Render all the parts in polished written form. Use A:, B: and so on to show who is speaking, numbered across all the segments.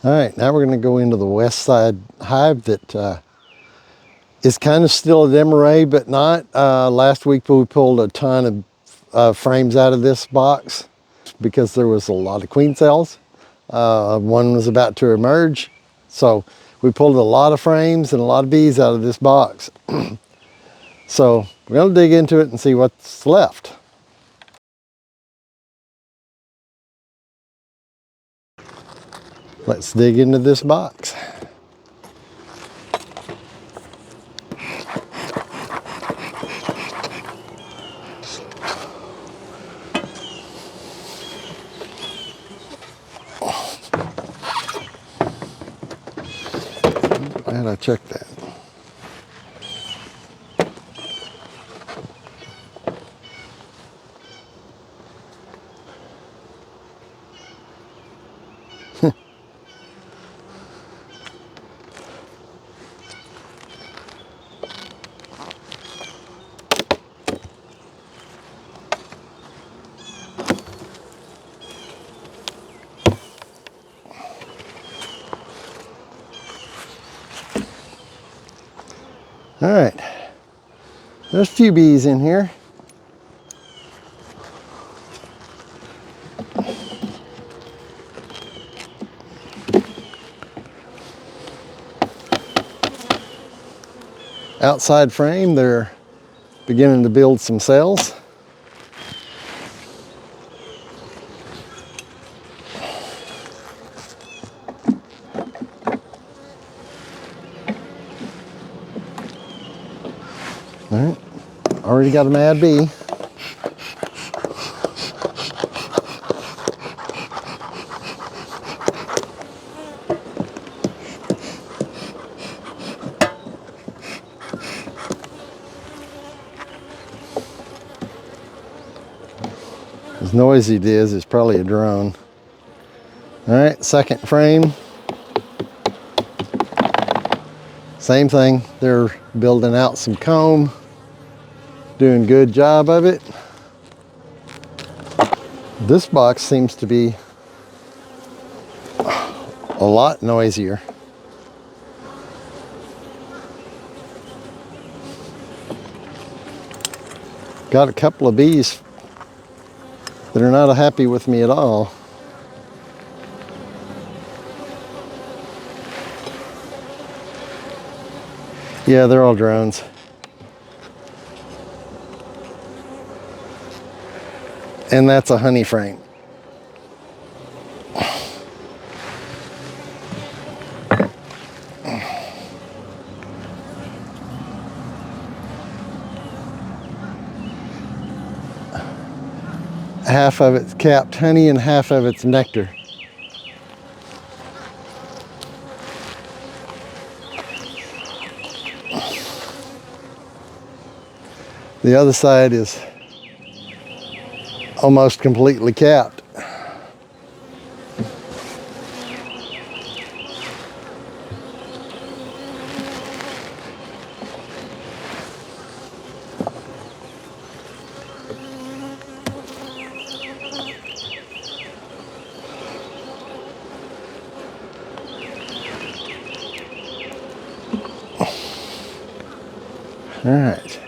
A: All right, now we're going to go into the west side hive that is kind of still a Demaree, but not. Last week we pulled a ton of frames out of this box because there was a lot of queen cells. One was about to emerge, so we pulled a lot of frames and a lot of bees out of this box. So we're going to dig into it and see what's left. Let's dig into this box. Glad I checked that. All right, there's a few bees in here. Outside frame, they're beginning to build some cells. All right, already got a mad bee. As noisy it is, it's probably a drone. All right, second frame. Same thing, they're building out some comb, doing a good job of it. This box seems to be a lot noisier. Got a couple of bees that are not happy with me at all. Yeah, they're all drones. And that's a honey frame. Half of it's capped honey and half of it's nectar. The other side is almost completely capped. All right.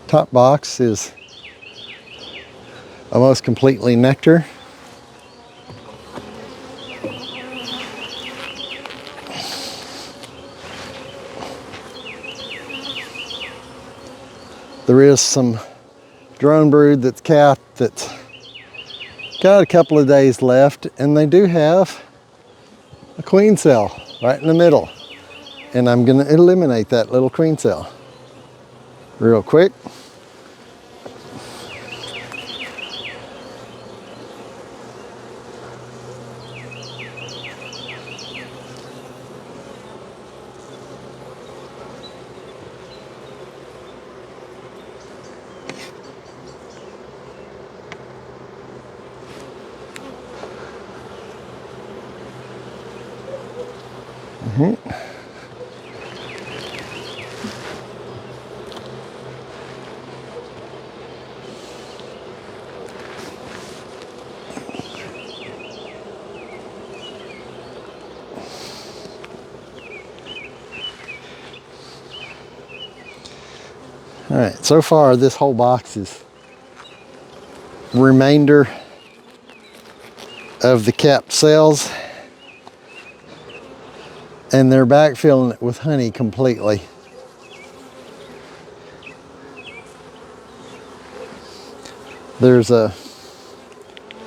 A: Top box is almost completely nectar. There is some drone brood that's capped that's got a couple of days left, and they do have a queen cell right in the middle. And I'm gonna eliminate that little queen cell real quick. All right, so far this whole box is remainder of the capped cells, and they're backfilling it with honey completely. There's a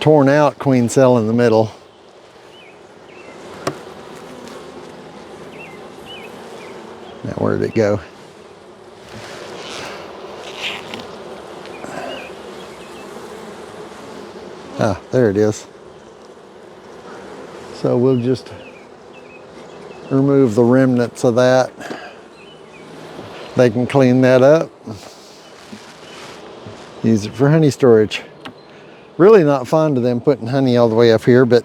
A: torn out queen cell in the middle. Now where did it go? Ah, there it is. So we'll just remove the remnants of that. They can clean that up. Use it for honey storage. Really not fond of them putting honey all the way up here, but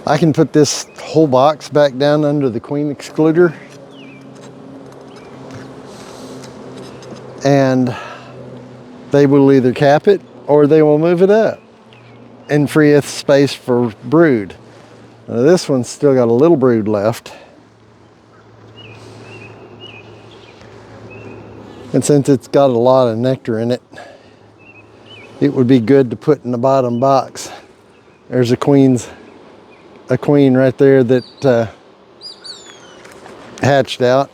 A: I can put this whole box back down under the queen excluder, and they will either cap it or they will move it up and free up space for brood. Now this one's still got a little brood left. And since it's got a lot of nectar in it, it would be good to put in the bottom box. There's a queen right there that hatched out.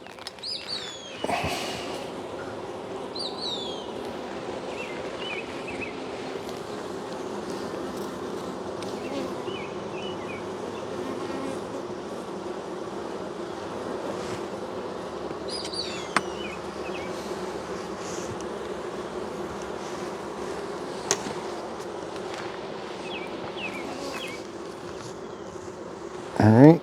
A: All right.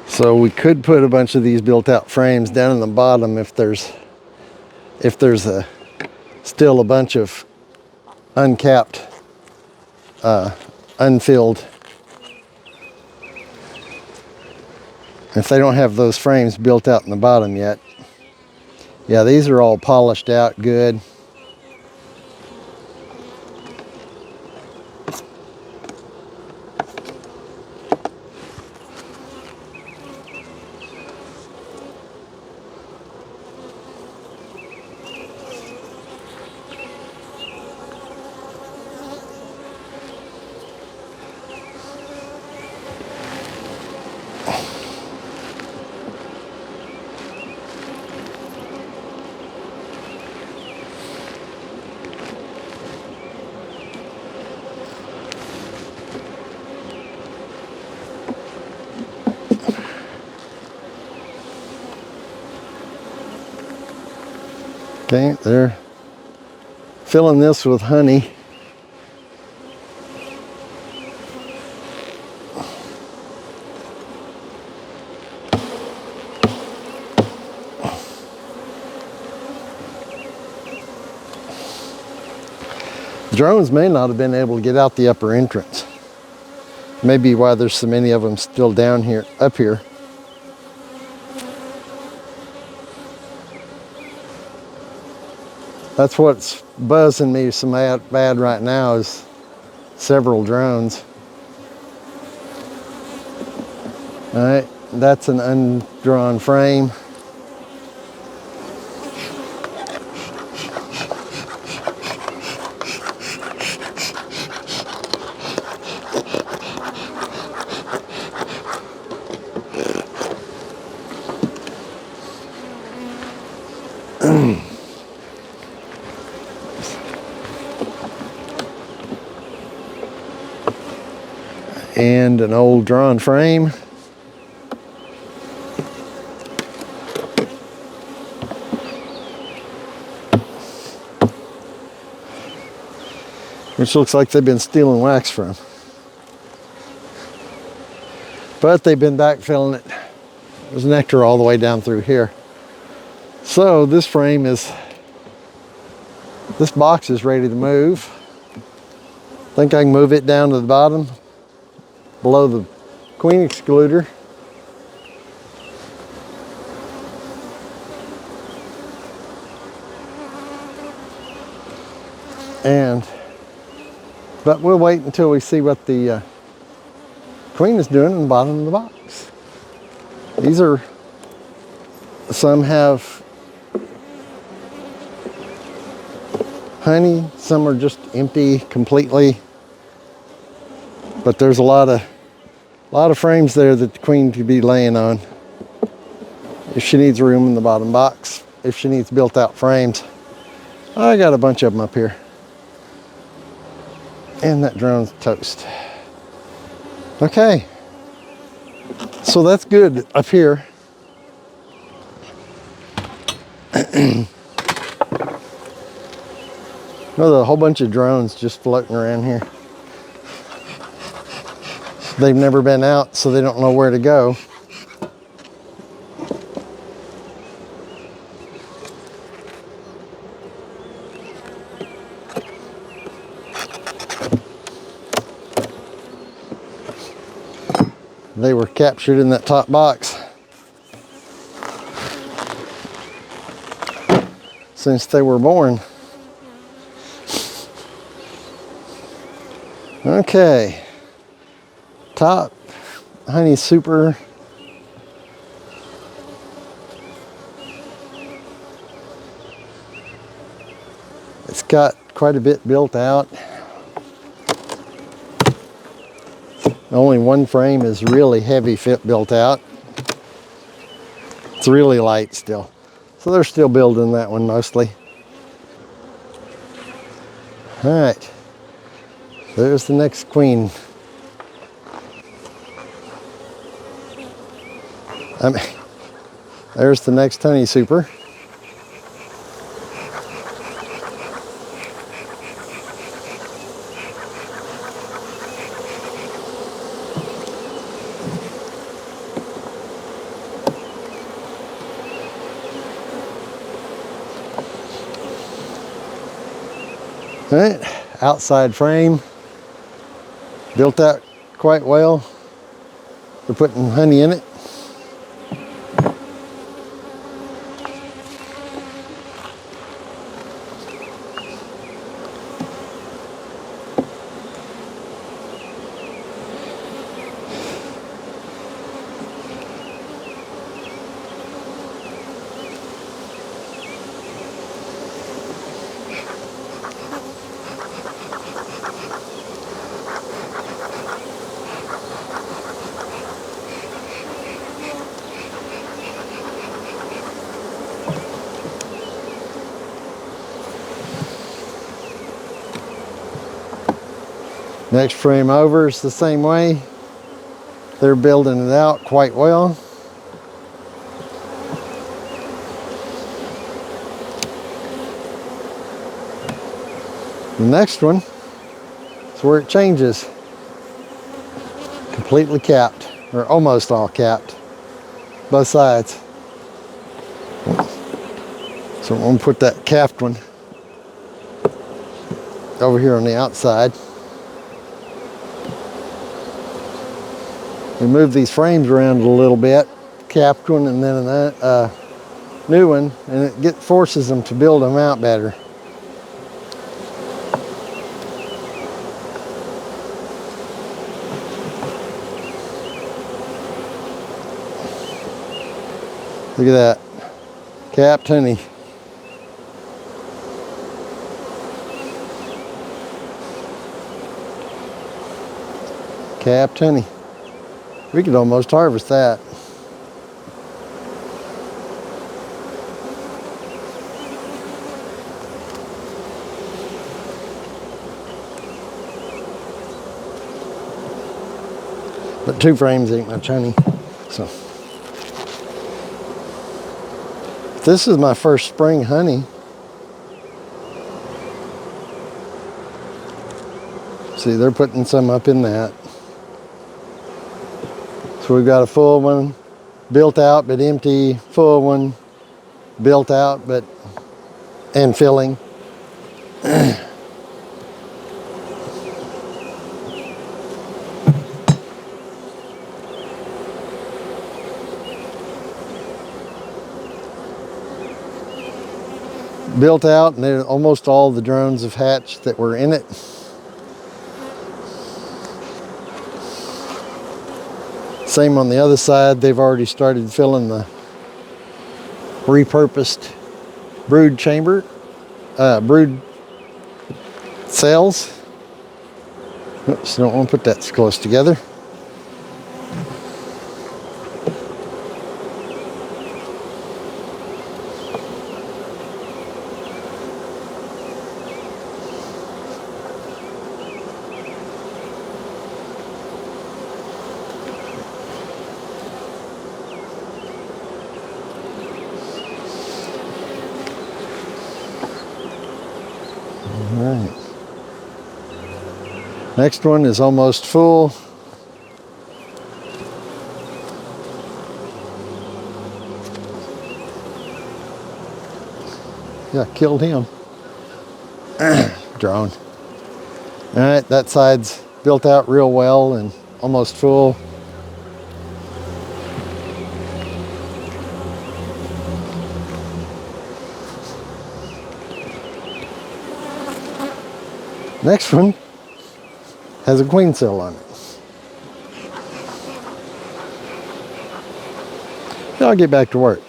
A: So we could put a bunch of these built-out frames down in the bottom if there's still a bunch of uncapped, unfilled. If they don't have those frames built out in the bottom yet. Yeah, these are all polished out good. Okay, they're filling this with honey. Drones may not have been able to get out the upper entrance. Maybe why there's so many of them still down here, up here. That's what's buzzing me so bad right now is several drones. All right, that's an undrawn frame. And an old drawn frame. Which looks like they've been stealing wax from. But they've been backfilling it. There's nectar all the way down through here. So this box is ready to move. I think I can move it down to the bottom, below the queen excluder. But we'll wait until we see what the queen is doing in the bottom of the box. These are, some have honey, some are just empty completely. But there's a lot of frames there that the queen could be laying on if she needs room in the bottom box, if she needs built out frames. I got a bunch of them up here. And that drone's toast. Okay. So that's good up here. There's a whole bunch of drones just floating around here. They've never been out, so they don't know where to go. They were captured in that top box since they were born. Okay, top honey super. It's got quite a bit built out. Only one frame is really heavy fit built out. It's really light still. So they're still building that one mostly. All right, there's the next queen. There's the next honey super. All right, outside frame, built out quite well. We're putting honey in it. Next frame over is the same way. They're building it out quite well. The next one is where it changes. Completely capped, or almost all capped, both sides. So I'm going to put that capped one over here on the outside. We move these frames around a little bit, capped one and then a new one, and it forces them to build them out better. Look at that, capped honey. Capped honey. We could almost harvest that. But 2 frames ain't much honey. So this is my first spring honey. See, they're putting some up in that. So we've got a full one, built out but empty, full one, built out but, and filling. built out, and almost all the drones have hatched that were in it. Same on the other side. They've already started filling the repurposed brood chamber, brood cells. Oops, don't want to put that so close together. All right. Next one is almost full. Yeah, killed him. Drone. All right, that side's built out real well and almost full. Next one has a queen cell on it. Now I'll get back to work.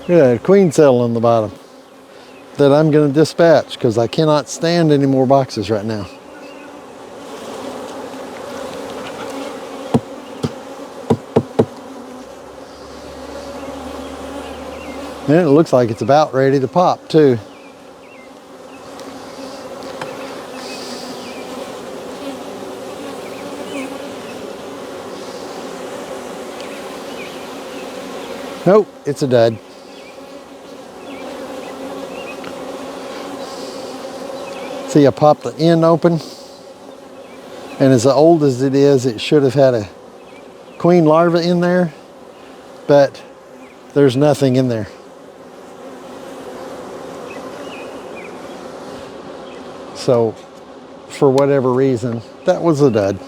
A: Yeah, a queen cell on the bottom that I'm going to dispatch because I cannot stand any more boxes right now. And it looks like it's about ready to pop too. Nope, it's a dud. See, I popped the end open, and as old as it is, it should have had a queen larva in there, but there's nothing in there. So, for whatever reason, that was a dud.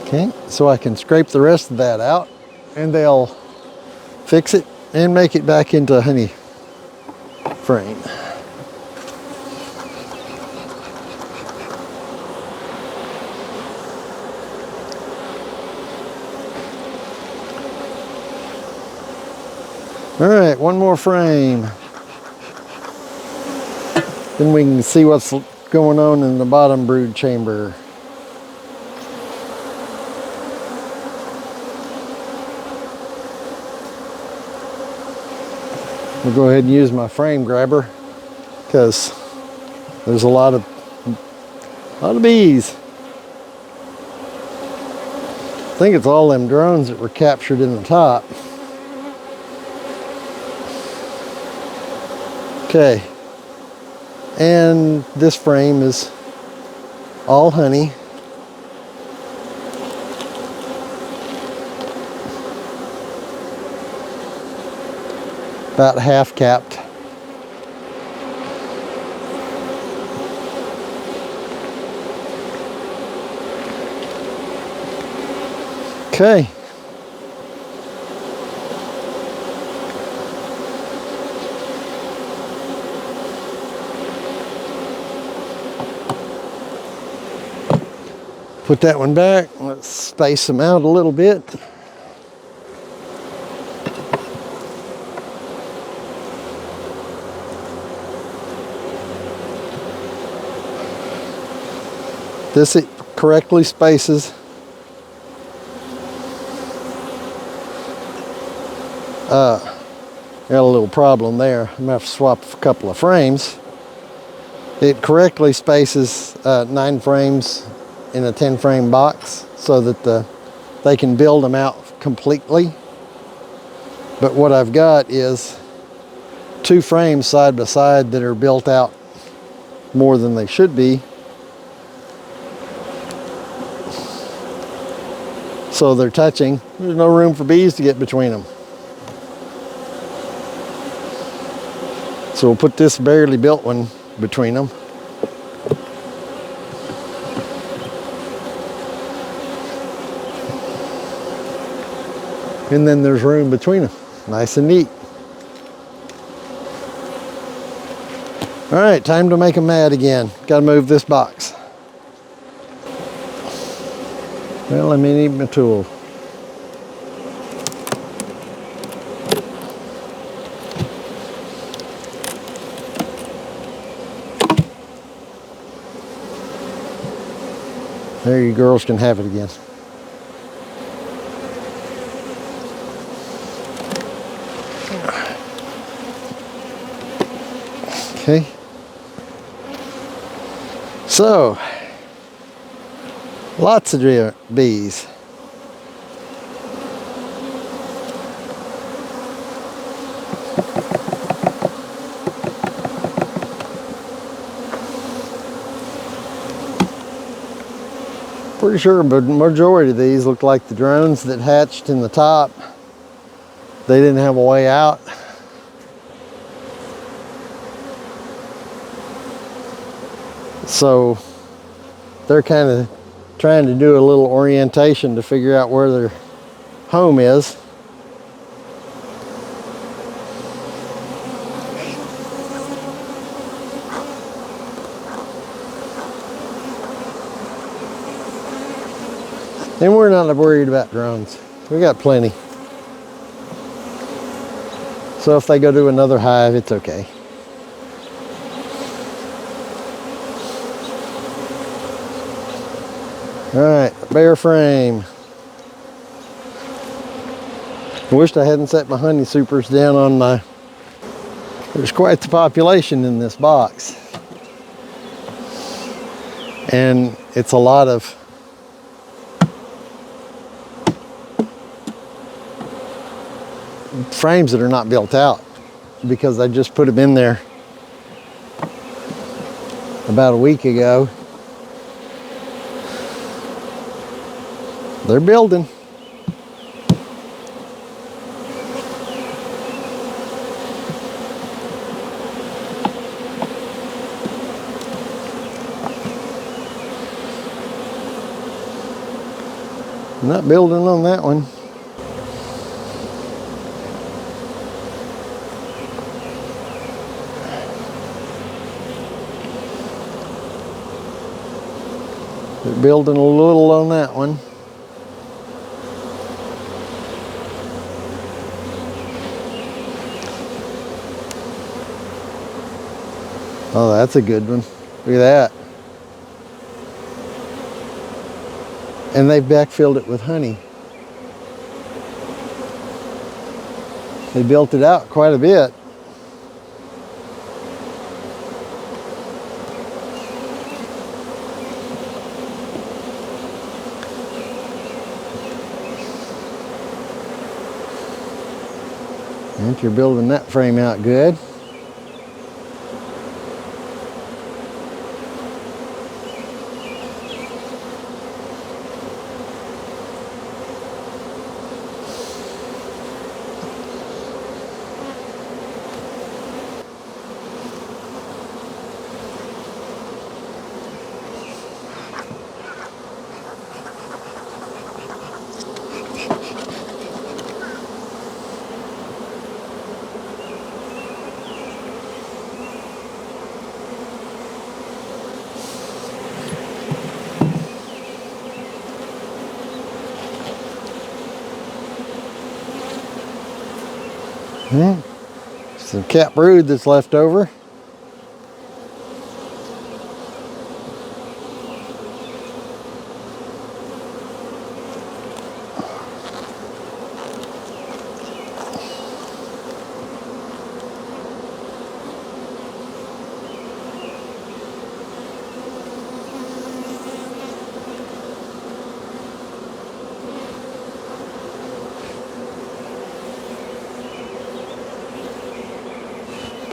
A: Okay, so I can scrape the rest of that out and they'll fix it and make it back into a honey frame. All right, one more frame. Then we can see what's going on in the bottom brood chamber. We'll go ahead and use my frame grabber because there's a lot of bees. I think it's all them drones that were captured in the top. Okay, and this frame is all honey. About half capped. Okay. Put that one back. Let's space them out a little bit. This it correctly spaces. Got a little problem there. I'm gonna have to swap a couple of frames. It correctly spaces 9 frames in a 10 frame box so that the they can build them out completely. But what I've got is 2 frames side by side that are built out more than they should be. So they're touching. There's no room for bees to get between them. So we'll put this barely built one between them. And then there's room between them. Nice and neat. All right, time to make them mad again. Got to move this box. Well, let me need my tool. There, you girls can have it again. Okay. So, lots of bees. Pretty sure the majority of these look like the drones that hatched in the top. They didn't have a way out. So they're kind of trying to do a little orientation to figure out where their home is. And we're not worried about drones. We got plenty. So if they go to another hive, it's okay. All right, bare frame. I wished I hadn't set my honey supers down on my... There's quite the population in this box. And it's a lot of frames that are not built out because I just put them in there about a week ago. They're building. Not building on that one. They're building a little on that one. Oh, that's a good one. Look at that. And they've backfilled it with honey. They built it out quite a bit. And you're building that frame out good. Some cap brood that's left over.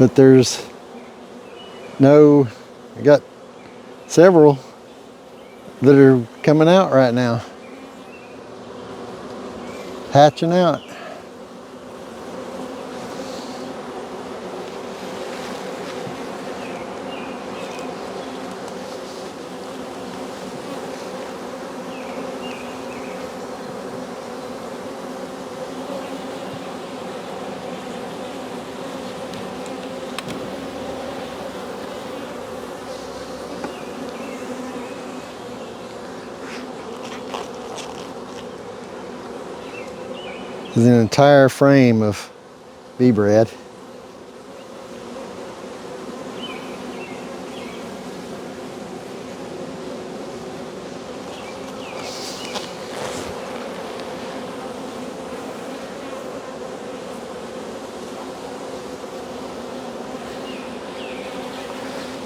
A: But there's no, I got several that are coming out right now, hatching out. There's an entire frame of bee bread.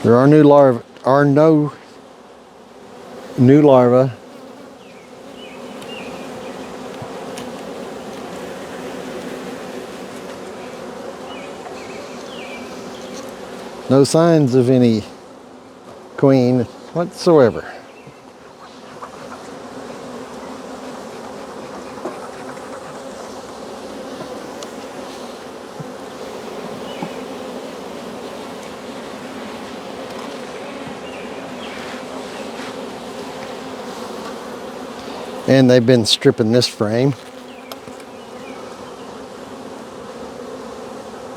A: There are no new larvae. No signs of any queen whatsoever. And they've been stripping this frame.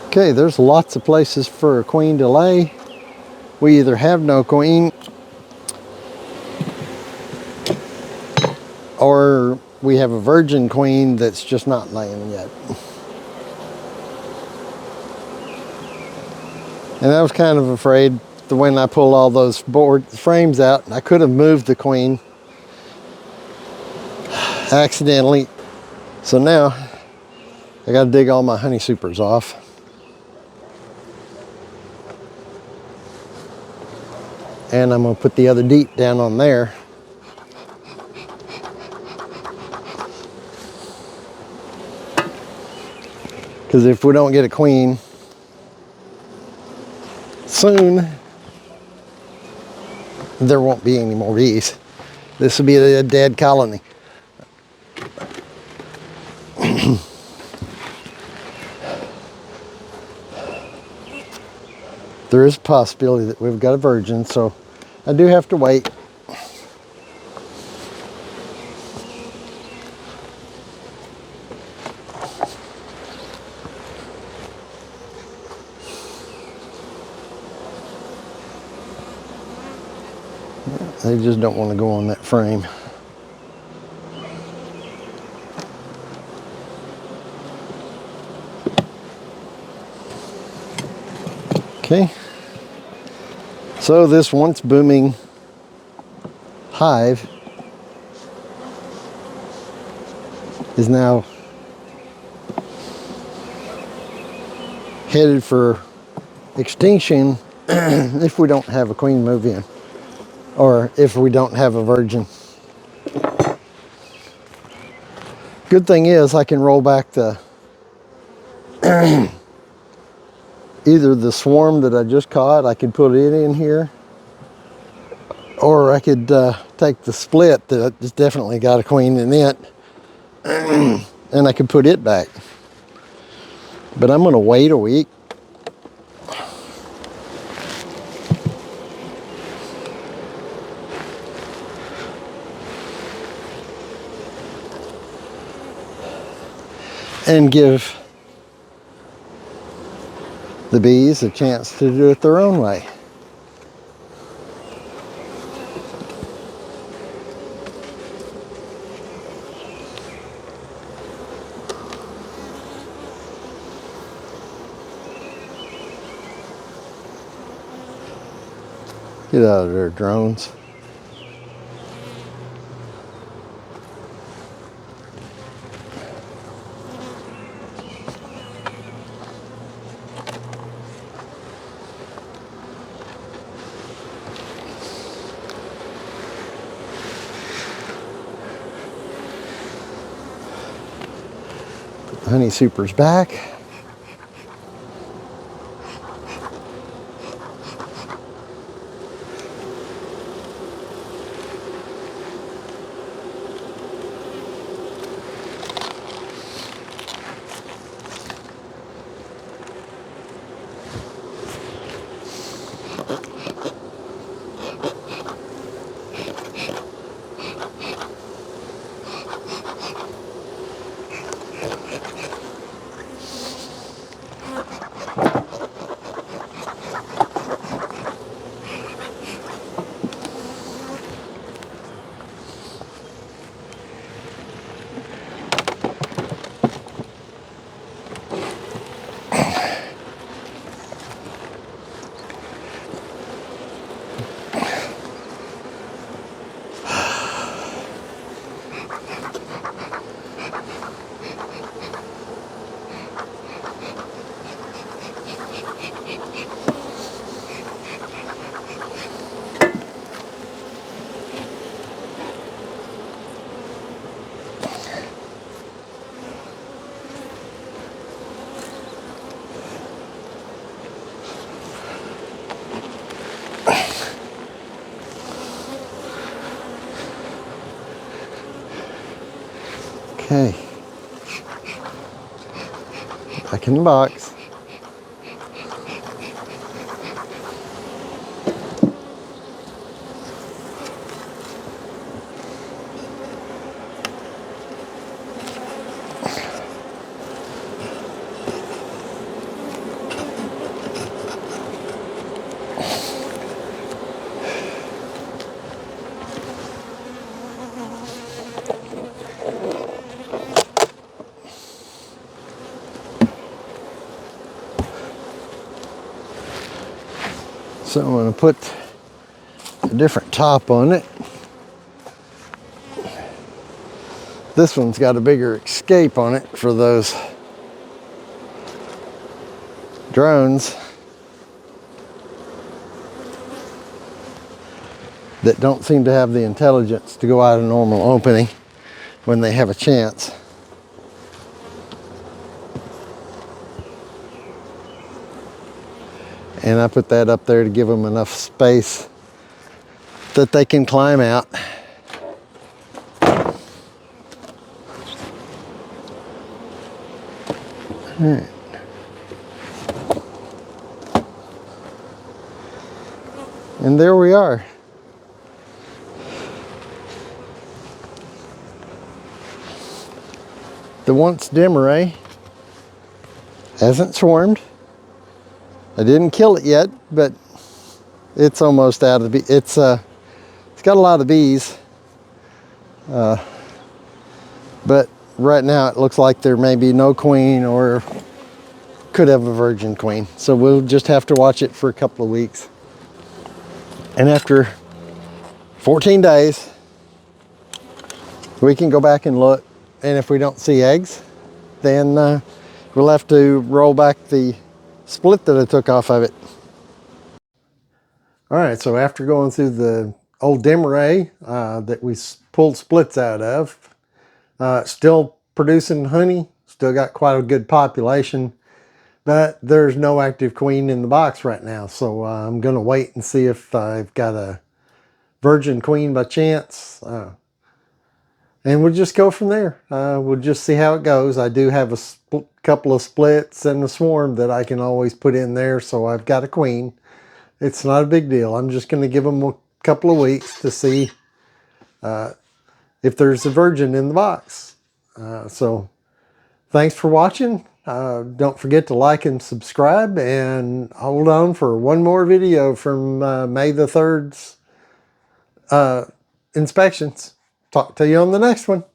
A: Okay, there's lots of places for a queen to lay. We either have no queen or we have a virgin queen that's just not laying yet. And I was kind of afraid that when I pulled all those frames out, I could have moved the queen accidentally. So now I got to dig all my honey supers off. And I'm going to put the other deep down on there. Because if we don't get a queen soon, there won't be any more bees. This will be a dead colony. There is a possibility that we've got a virgin, so I do have to wait. They just don't want to go on that frame. Okay, so this once booming hive is now headed for extinction if we don't have a queen move in, or if we don't have a virgin. Good thing is I can roll back the either the swarm that I just caught, I could put it in here, or I could take the split that has definitely got a queen in it and I could put it back. But I'm going to wait a week. And give the bees a chance to do it their own way. Get out of there, drones. Honey supers back. Okay. Back in the box. So I'm going to put a different top on it. This one's got a bigger escape on it for those drones that don't seem to have the intelligence to go out a normal opening when they have a chance. And I put that up there to give them enough space that they can climb out. All right. And there we are. The Wont Demaree hasn't swarmed. I didn't kill it yet, but it's almost out of bees. It's got a lot of bees, but right now it looks like there may be no queen, or could have a virgin queen. So we'll just have to watch it for a couple of weeks. And after 14 days, we can go back and look. And if we don't see eggs, then we'll have to roll back the split that I took off of it. All right, so after going through the old Demaree that we pulled splits out of, still producing honey, still got quite a good population, but there's no active queen in the box right now. So I'm gonna wait and see if I've got a virgin queen by chance. And we'll just go from there. We'll just see how it goes. I do have a couple of splits and a swarm that I can always put in there, so I've got a queen. It's not a big deal. I'm just going to give them a couple of weeks to see if there's a virgin in the box. So thanks for watching. Don't forget to like and subscribe, and hold on for one more video from May the 3rd's inspections. Talk to you on the next one.